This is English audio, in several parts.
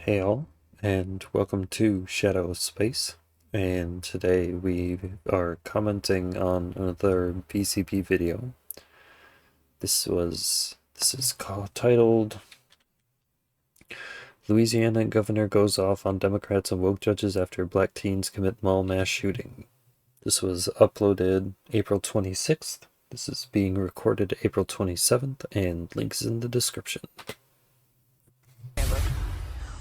Hey all, and welcome to Shadow of Space. And today we are commenting on another PCP video. This is titled Louisiana Governor Goes Off on Democrats and Woke Judges After Black Teens Commit Mall Mass Shooting. This was uploaded April 26th. This is being recorded April 27th, and links in the description.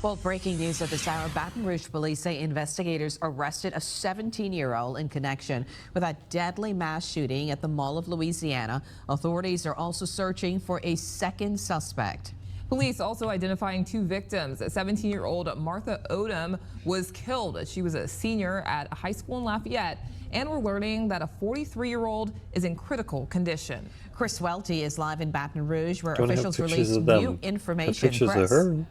Well, breaking news at this hour, Baton Rouge police say investigators arrested a 17-year-old in connection with a deadly mass shooting at the Mall of Louisiana. Authorities are also searching for a second suspect. Police also identifying two victims. 17-year-old Martha Odom was killed. She was a senior at a high school in Lafayette. And we're learning that a 43-year-old is in critical condition. Chris Welty is live in Baton Rouge, where Don't officials have pictures released of them. new information. Have pictures of her.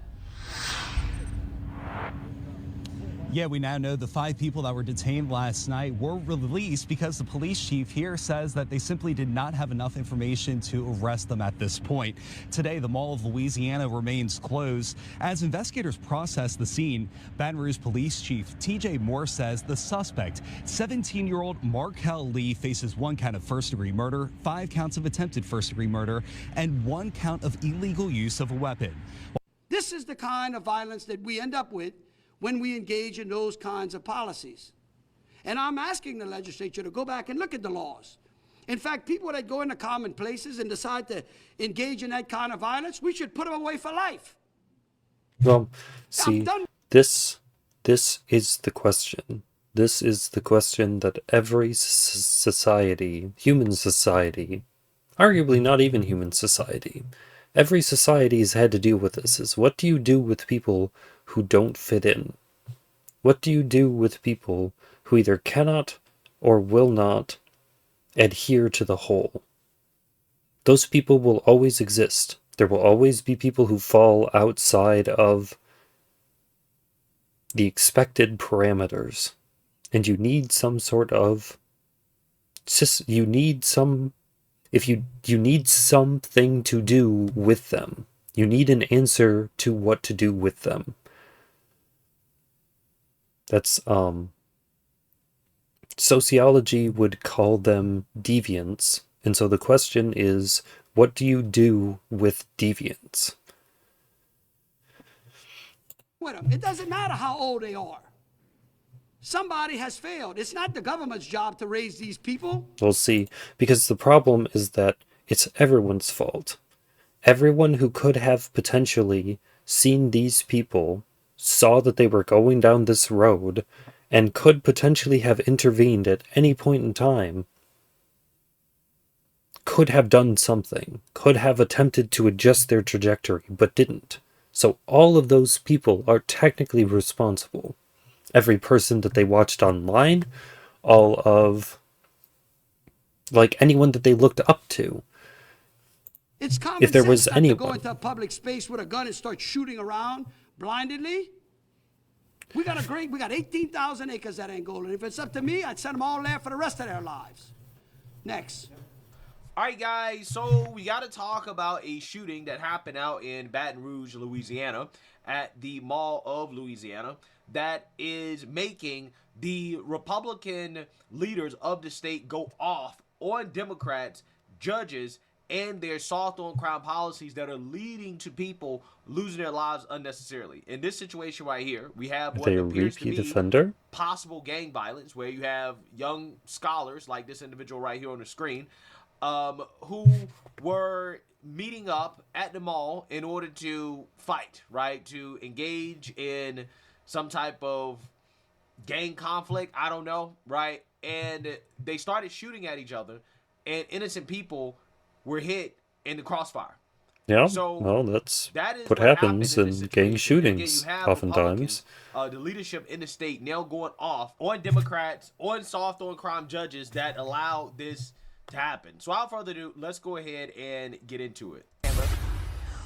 Yeah, we now know the 5 people that were detained last night were released because the police chief here says that they simply did not have enough information to arrest them at this point. Today, the Mall of Louisiana remains closed. As investigators process the scene, Baton Rouge Police Chief TJ Moore says the suspect, 17-year-old Markel Lee, faces 1 count of first-degree murder, 5 counts of attempted first-degree murder, and 1 count of illegal use of a weapon. This is the kind of violence that we end up with when we engage in those kinds of policies. And I'm asking the legislature to go back and look at the laws. In fact, people that go into common places and decide to engage in that kind of violence, we should put them away for life. Well, see, this is the question. This is the question that every society, human society, arguably not even human society, every society has had to deal with this, is what do you do with people who don't fit in? What do you do with people who either cannot or will not adhere to the whole? Those people will always exist. There will always be people who fall outside of the expected parameters. And you need some sort of... You need something to do with them. You need an answer to what to do with them. That's, sociology would call them deviants. And so the question is, what do you do with deviants? It doesn't matter how old they are. Somebody has failed. It's not the government's job to raise these people. We'll see, because the problem is that it's everyone's fault. Everyone who could have potentially seen these people saw that they were going down this road and could potentially have intervened at any point in time, could have done something, could have attempted to adjust their trajectory, but didn't. So all of those people are technically responsible. Every person that they watched online, all of, like, anyone that they looked up to. It's common if there was sense anyone not to go into a public space with a gun and start shooting around blindly. We got 18,000 acres at Angola. If it's up to me, I'd send them all there for the rest of their lives. Next. All right, guys, so we got to talk about a shooting that happened out in Baton Rouge, Louisiana, at the Mall of Louisiana, that is making the Republican leaders of the state go off on Democrats, judges, and their soft on crime policies that are leading to people losing their lives unnecessarily. In this situation right here, we have what appears to be possible gang violence, where you have young scholars like this individual right here on the screen, who were meeting up at the mall in order to fight, right? To engage in some type of gang conflict, I don't know, right? And they started shooting at each other, and innocent people were hit in the crossfire. Yeah, so well, that's that is what happens in gang shootings, again, oftentimes. The leadership in the state now going off on Democrats, on soft on crime judges that allow this to happen. So without further ado, let's go ahead and get into it.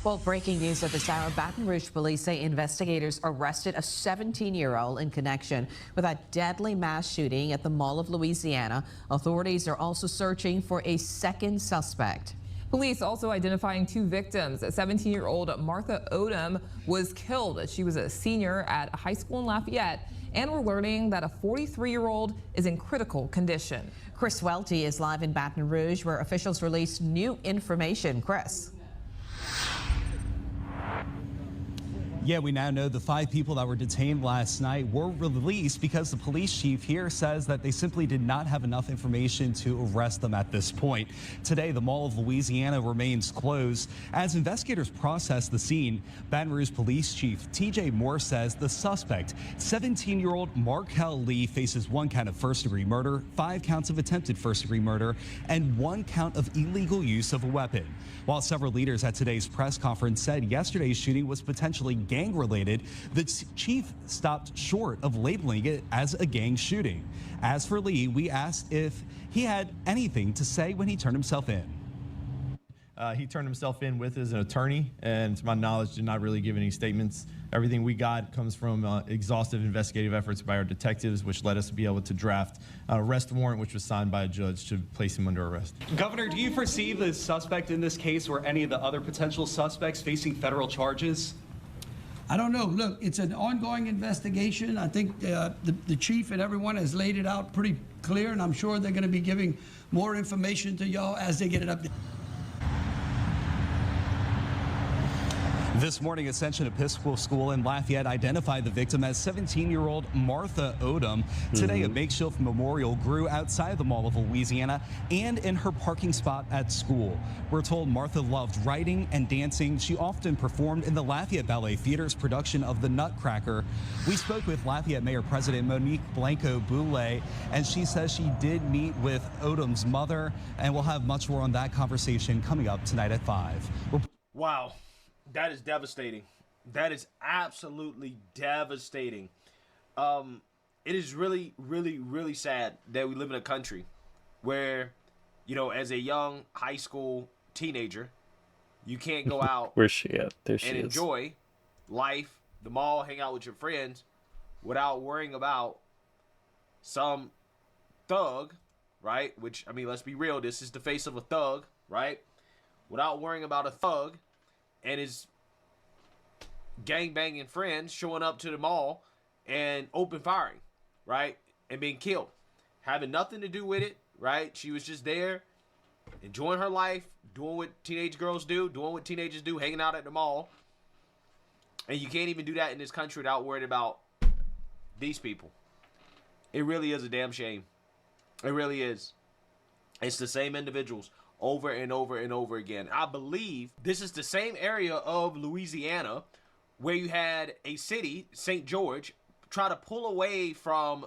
Well, breaking news at this hour, Baton Rouge police say investigators arrested a 17-year-old in connection with a deadly mass shooting at the Mall of Louisiana. Authorities are also searching for a second suspect. Police also identifying two victims. 17-year-old Martha Odom was killed. She was a senior at a high school in Lafayette. And we're learning that a 43-year-old is in critical condition. Chris Welty is live in Baton Rouge, where officials released new information. Chris. Yeah, we now know the 5 people that were detained last night were released because the police chief here says that they simply did not have enough information to arrest them at this point. Today, the Mall of Louisiana remains closed. As investigators process the scene, Baton Rouge Police Chief TJ Moore says the suspect, 17-year-old Markel Lee, faces 1 count of first-degree murder, 5 counts of attempted first-degree murder, and 1 count of illegal use of a weapon. While several leaders at today's press conference said yesterday's shooting was potentially gang-related, the chief stopped short of labeling it as a gang shooting. As for Lee, we asked if he had anything to say when he turned himself in. He turned himself in with his attorney, and to my knowledge, did not really give any statements. Everything we got comes from exhaustive investigative efforts by our detectives, which led us to be able to draft an arrest warrant, which was signed by a judge to place him under arrest. Governor, do you foresee the suspect in this case or any of the other potential suspects facing federal charges? I don't know. Look, it's an ongoing investigation. I think the chief and everyone has laid it out pretty clear, and I'm sure they're going to be giving more information to y'all as they get it up. This morning, Ascension Episcopal School in Lafayette identified the victim as 17-year-old Martha Odom. Today, a makeshift memorial grew outside the Mall of Louisiana and in her parking spot at school. We're told Martha loved writing and dancing. She often performed in the Lafayette Ballet Theater's production of The Nutcracker. We spoke with Lafayette Mayor President Monique Blanco-Boulay, and she says she did meet with Odom's mother, and we'll have much more on that conversation coming up tonight at 5. Wow. That is devastating. That is absolutely devastating. It is really, really, really sad that we live in a country where, you know, as a young high school teenager, you can't go out Where's she at? There she and is. enjoy life, the mall, hang out with your friends without worrying about some thug, right? Which, I mean, let's be real. This is the face of a thug, right? Without worrying about a thug and his gang-banging friends showing up to the mall and open firing, right? And being killed. Having nothing to do with it, right? She was just there, enjoying her life, doing what teenage girls do, doing what teenagers do, hanging out at the mall. And you can't even do that in this country without worrying about these people. It really is a damn shame. It really is. It's the same individuals over and over and over again. I believe this is the same area of Louisiana where you had a city, St. George, try to pull away from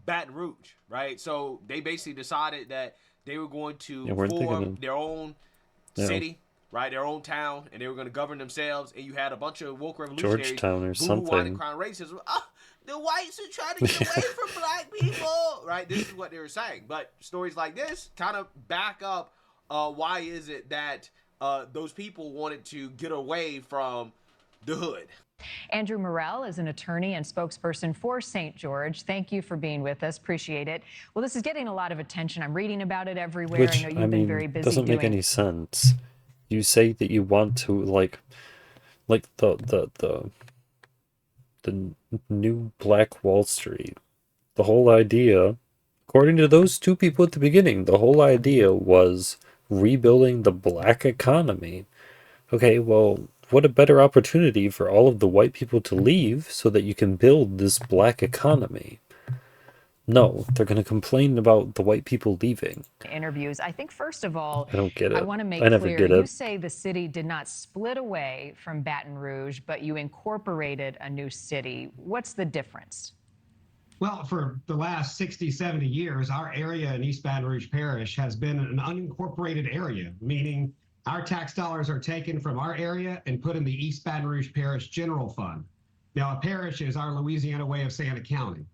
Baton Rouge, right? So they basically decided that they were going to form their own city, right? Their own town, and they were going to govern themselves. And you had a bunch of woke revolutionaries Georgetown or who something. wanted to crown racism. The whites are trying to get away from black people, right? This is what they were saying. But stories like this kind of back up why is it that those people wanted to get away from the hood. Andrew Morrell is an attorney and spokesperson for St. George. Thank you for being with us. Appreciate it. Well, this is getting a lot of attention. I'm reading about it everywhere. Which, I know you've been very busy doesn't make any sense. You say that you want to like the new Black Wall Street. The whole idea, according to those two people at the beginning, the whole idea was rebuilding the black economy. Okay, well, what a better opportunity for all of the white people to leave so that you can build this black economy. No, they're going to complain about the white people leaving. Interviews. I think, first of all, I don't get it. I want to make never clear, get it. you say the city did not split away from Baton Rouge, but you incorporated a new city. What's the difference? Well, for the last 60, 70 years, our area in East Baton Rouge Parish has been an unincorporated area, meaning our tax dollars are taken from our area and put in the East Baton Rouge Parish General Fund. Now, a parish is our Louisiana way of saying a county.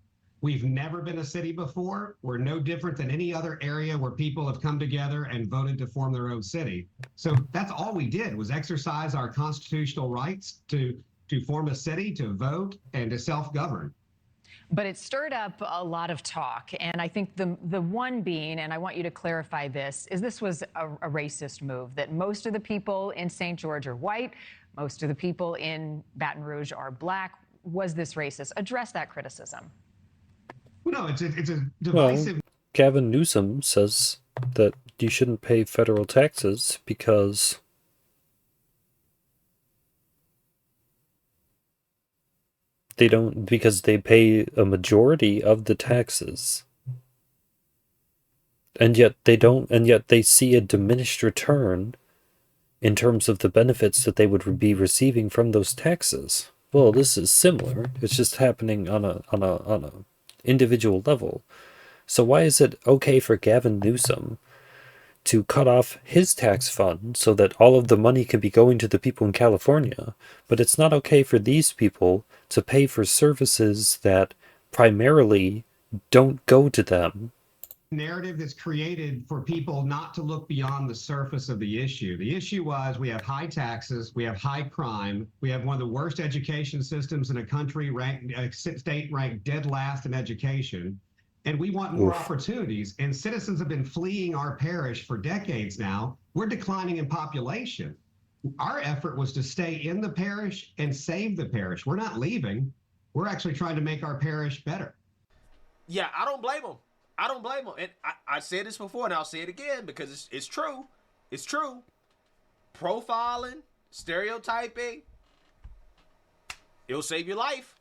We've never been a city before. We're no different than any other area where people have come together and voted to form their own city. So that's all we did, was exercise our constitutional rights to form a city, to vote, and to self-govern. But it stirred up a lot of talk. And I think the one being, and I want you to clarify this was a racist move, that most of the people in St. George are white, most of the people in Baton Rouge are black. Was this racist? Address that criticism. Well, no, it's a Well, divisive. Gavin Newsom says that you shouldn't pay federal taxes because they pay a majority of the taxes. And yet they see a diminished return in terms of the benefits that they would be receiving from those taxes. Well, this is similar. It's just happening on a individual level. So why is it okay for Gavin Newsom to cut off his tax fund so that all of the money can be going to the people in California, but it's not okay for these people to pay for services that primarily don't go to them? Narrative that's created for people not to look beyond the surface of the issue. The issue was we have high taxes, we have high crime, we have one of the worst education systems in a country, state ranked dead last in education, and we want more opportunities. And citizens have been fleeing our parish for decades now. We're declining in population. Our effort was to stay in the parish and save the parish. We're not leaving. We're actually trying to make our parish better. Yeah, I don't blame them. I don't blame them. And I said this before, and I'll say it again because it's true. It's true. Profiling, stereotyping, it'll save your life.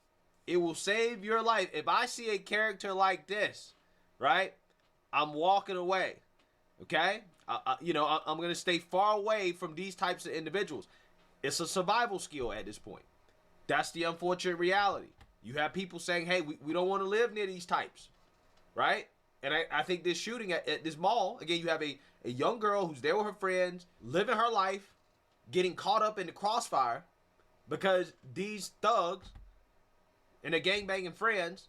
It will save your life. If I see a character like this, right, I'm walking away. Okay? I'm going to stay far away from these types of individuals. It's a survival skill at this point. That's the unfortunate reality. You have people saying, hey, we don't want to live near these types, right? And I think this shooting at this mall, again, you have a young girl who's there with her friends, living her life, getting caught up in the crossfire because these thugs and their gangbanging friends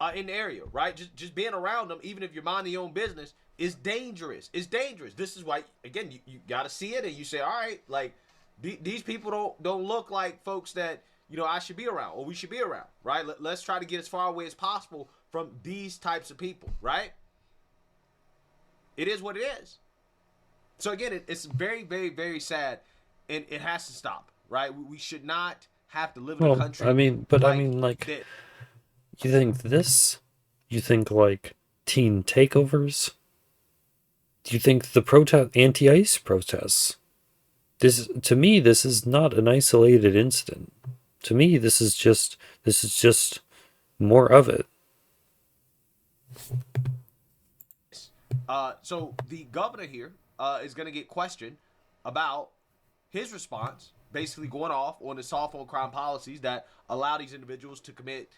are in the area, right? Just being around them, even if you're minding your own business, is dangerous. It's dangerous. This is why, again, you got to see it and you say, all right, like, these people don't look like folks that, I should be around or we should be around, right? Let's try to get as far away as possible from these types of people, right? It is what it is. So again, it's very, very, very sad, and it has to stop, right? We should not have to live in a country. You think like teen takeovers? Do you think the anti-ICE protests? To me, this is not an isolated incident. To me, this is just more of it. So the governor here is going to get questioned about his response, basically going off on the soft on crime policies that allow these individuals to commit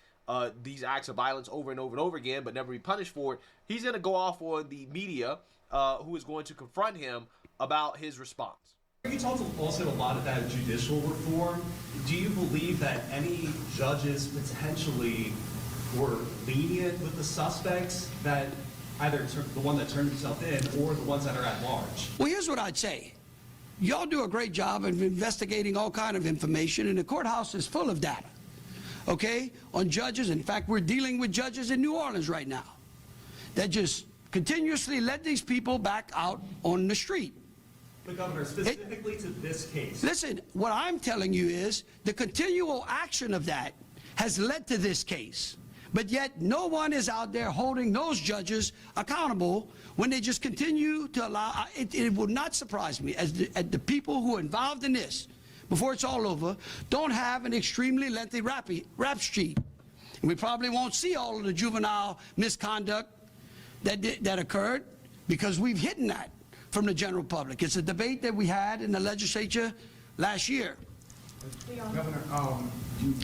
these acts of violence over and over and over again, but never be punished for it. He's going to go off on the media, who is going to confront him about his response. You talked also a lot about judicial reform. Do you believe that any judges potentially were lenient with the suspects, that either the one that turned himself in or the ones that are at large? Well, here's what I'd say. Y'all do a great job of investigating all kind of information, and the courthouse is full of data, okay, on judges. In fact, we're dealing with judges in New Orleans right now that just continuously let these people back out on the street. But Governor, specifically to this case. Listen, what I'm telling you is the continual action of that has led to this case. But yet no one is out there holding those judges accountable when they just continue to allow. It would not surprise me as the people who are involved in this, before it's all over, don't have an extremely lengthy rap sheet. And we probably won't see all of the juvenile misconduct that occurred, because we've hidden that from the general public. It's a debate that we had in the legislature last year. Governor,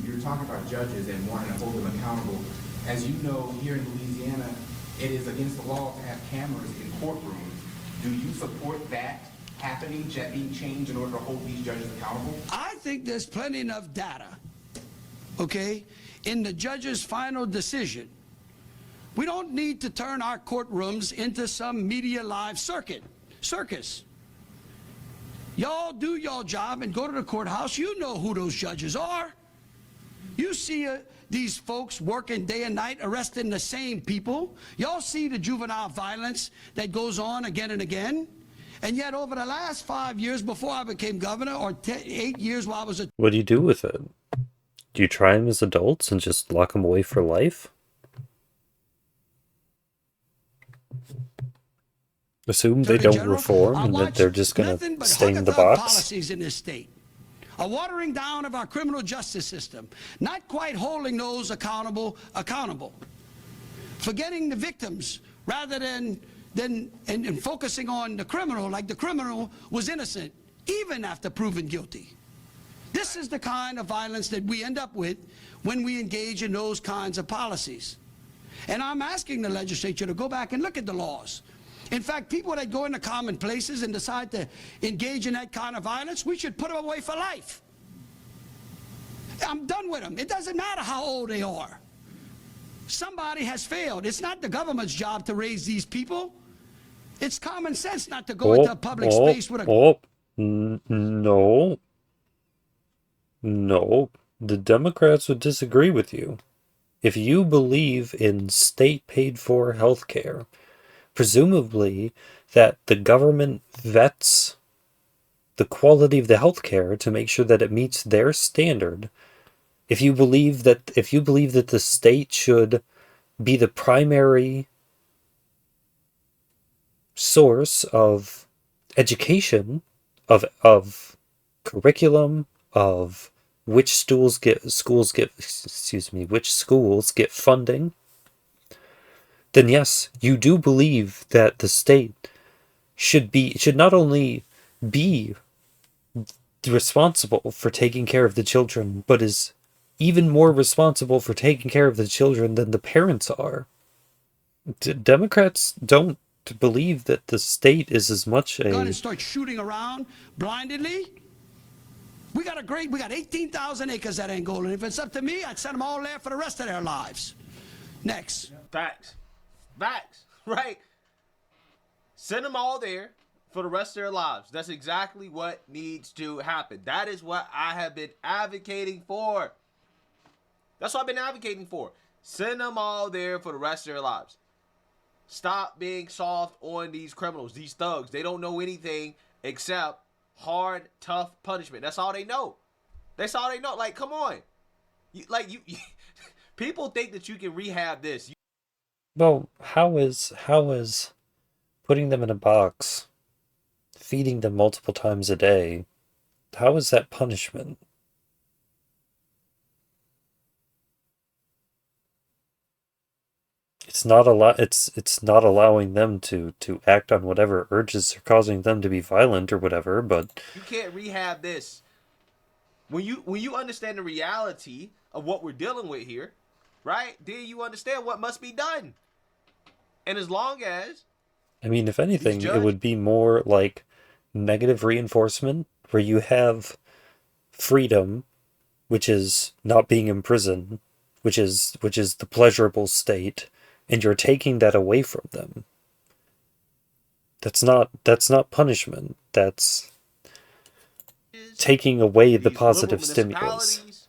you're talking about judges and wanting to hold them accountable. As you know, here in Louisiana, it is against the law to have cameras in courtrooms. Do you support that happening, being changed in order to hold these judges accountable? I think there's plenty enough data, okay, in the judge's final decision. We don't need to turn our courtrooms into some media live circus. Y'all do your job and go to the courthouse. You know who those judges are. You see these folks working day and night, arresting the same people. Y'all see the juvenile violence that goes on again and again. And yet over the last 5 years before I became governor, or 8 years while I was a... What do you do with it? Do you try them as adults and just lock them away for life? Assume they don't reform and that they're just going to stay in the box? Policies in this state. A watering down of our criminal justice system, not quite holding those accountable. Forgetting the victims rather than focusing on the criminal, like the criminal was innocent, even after proven guilty. This is the kind of violence that we end up with when we engage in those kinds of policies. And I'm asking the legislature to go back and look at the laws. In fact, people that go into common places and decide to engage in that kind of violence, we should put them away for life. I'm done with them. It doesn't matter how old they are. Somebody has failed. It's not the government's job to raise these people. It's common sense not to go into a public space with a... No. No. The Democrats would disagree with you. If you believe in state-paid-for health care, presumably that the government vets the quality of the healthcare to make sure that it meets their standard. If you believe that the state should be the primary source of education, of curriculum, of which schools get funding, then yes, you do believe that the state should not only be responsible for taking care of the children, but is even more responsible for taking care of the children than the parents are. Democrats don't believe that the state is as much a... Going to start shooting around blindly. We got 18,000 acres at Angola. And if it's up to me, I'd send them all there for the rest of their lives. Next. Facts, right? Send them all there for the rest of their lives. That's exactly what needs to happen. That is what I have been advocating for. That's what I've been advocating for. Send them all there for the rest of their lives. Stop being soft on these criminals, these thugs. They don't know anything except hard, tough punishment. That's all they know. That's all they know. Like, come on. People think that you can rehab this. Well, how is putting them in a box, feeding them multiple times a day, how is that punishment? It's not allowing them to act on whatever urges are causing them to be violent or whatever, but you can't rehab this. When you understand the reality of what we're dealing with here, right? Then you understand what must be done. And as long as... I mean, if anything, it would be more like negative reinforcement, where you have freedom, which is not being in prison, which is the pleasurable state, and you're taking that away from them. That's not punishment. That's taking away the positive stimulus.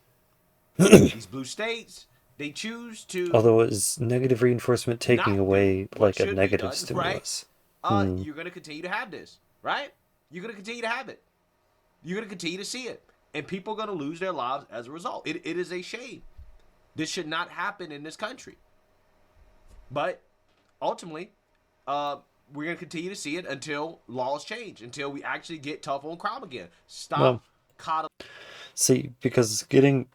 These blue states, they choose to... Although is negative reinforcement taking away like a negative stimulus? Right? You're going to continue to have this, right? You're going to continue to have it. You're going to continue to see it. And people are going to lose their lives as a result. It is a shame. This should not happen in this country. But ultimately, we're going to continue to see it until laws change, until we actually get tough on crime again. Stop coddling. See, because getting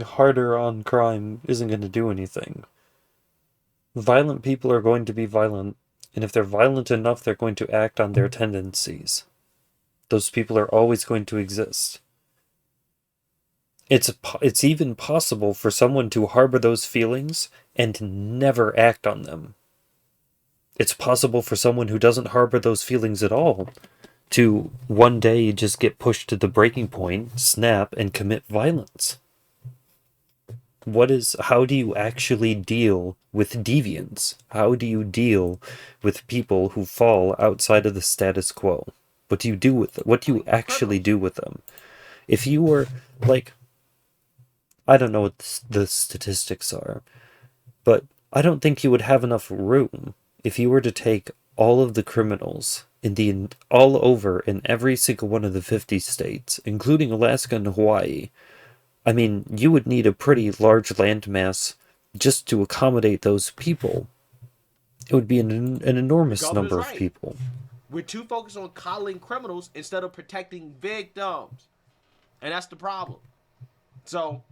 harder on crime isn't going to do anything. Violent people are going to be violent, and if they're violent enough, they're going to act on their tendencies. Those people are always going to exist. It's even possible for someone to harbor those feelings and never act on them. It's possible for someone who doesn't harbor those feelings at all to one day just get pushed to the breaking point, snap, and commit violence. How do you actually deal with deviants? How do you deal with people who fall outside of the status quo? What do you do with them? What do you actually do with them? If you were, like, I don't know what the statistics are, but I don't think you would have enough room if you were to take all of the criminals all over in every single one of the 50 states, including Alaska and Hawaii. I mean, you would need a pretty large landmass just to accommodate those people. It would be an enormous number of people. We're too focused on coddling criminals instead of protecting victims. And that's the problem. So,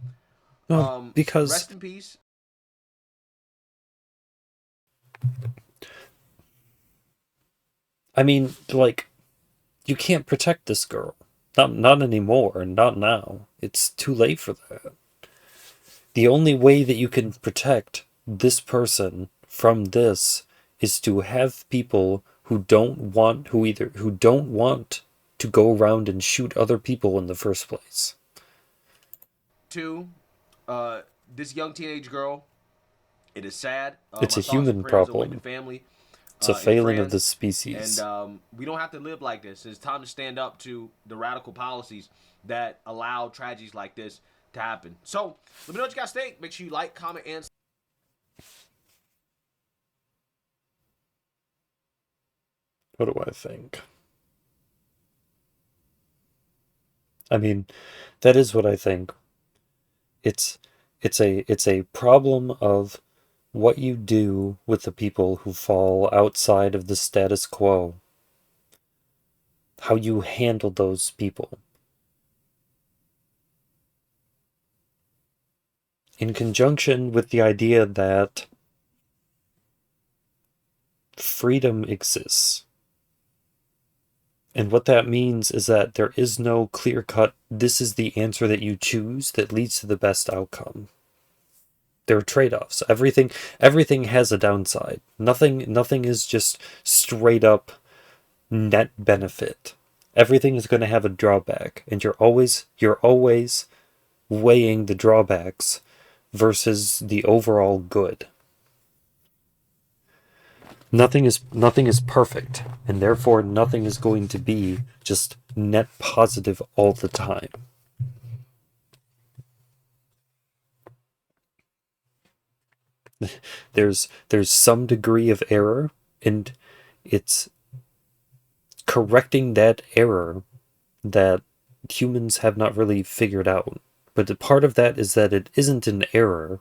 because rest in peace. I mean, like, you can't protect this girl. Not anymore, not now. It's too late for that. The only way that you can protect this person from this is to have people who don't want to go around and shoot other people in the first place. Two, this young teenage girl, it is sad. It's a human problem. Family, it's a failing of the species. And we don't have to live like this. It's time to stand up to the radical policies that allow tragedies like this to happen. So, let me know what you guys think. Make sure you like, comment, and what do I think? I mean, that is what I think. It's a problem of what you do with the people who fall outside of the status quo. How you handle those people. In conjunction with the idea that freedom exists. And what that means is that there is no clear-cut, this is the answer that you choose that leads to the best outcome. There are trade-offs. Everything has a downside. Nothing is just straight up net benefit. Everything is going to have a drawback, and you're always weighing the drawbacks versus the overall good. Nothing is perfect, and therefore nothing is going to be just net positive all the time. There's some degree of error, and it's correcting that error that humans have not really figured out. But the part of that is that it isn't an error,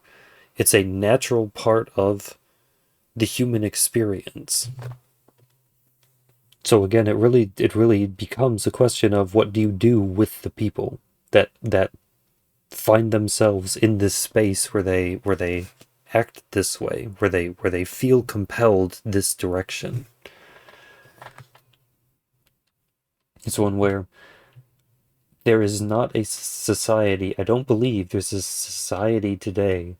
it's a natural part of the human experience. So again, it really becomes a question of what do you do with the people that find themselves in this space where they act this way, where they feel compelled this direction. It's one where there is not a society, I don't believe there's a society today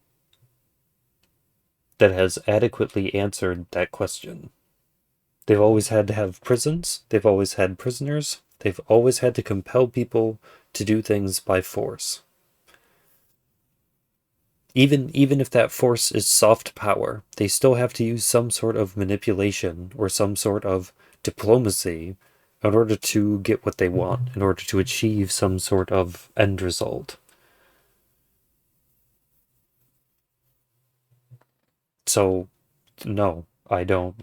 that has adequately answered that question. They've always had to have prisons, they've always had prisoners, they've always had to compel people to do things by force. Even if that force is soft power, they still have to use some sort of manipulation or some sort of diplomacy in order to get what they want, in order to achieve some sort of end result. So, no, I don't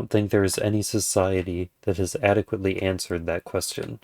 think there is any society that has adequately answered that question.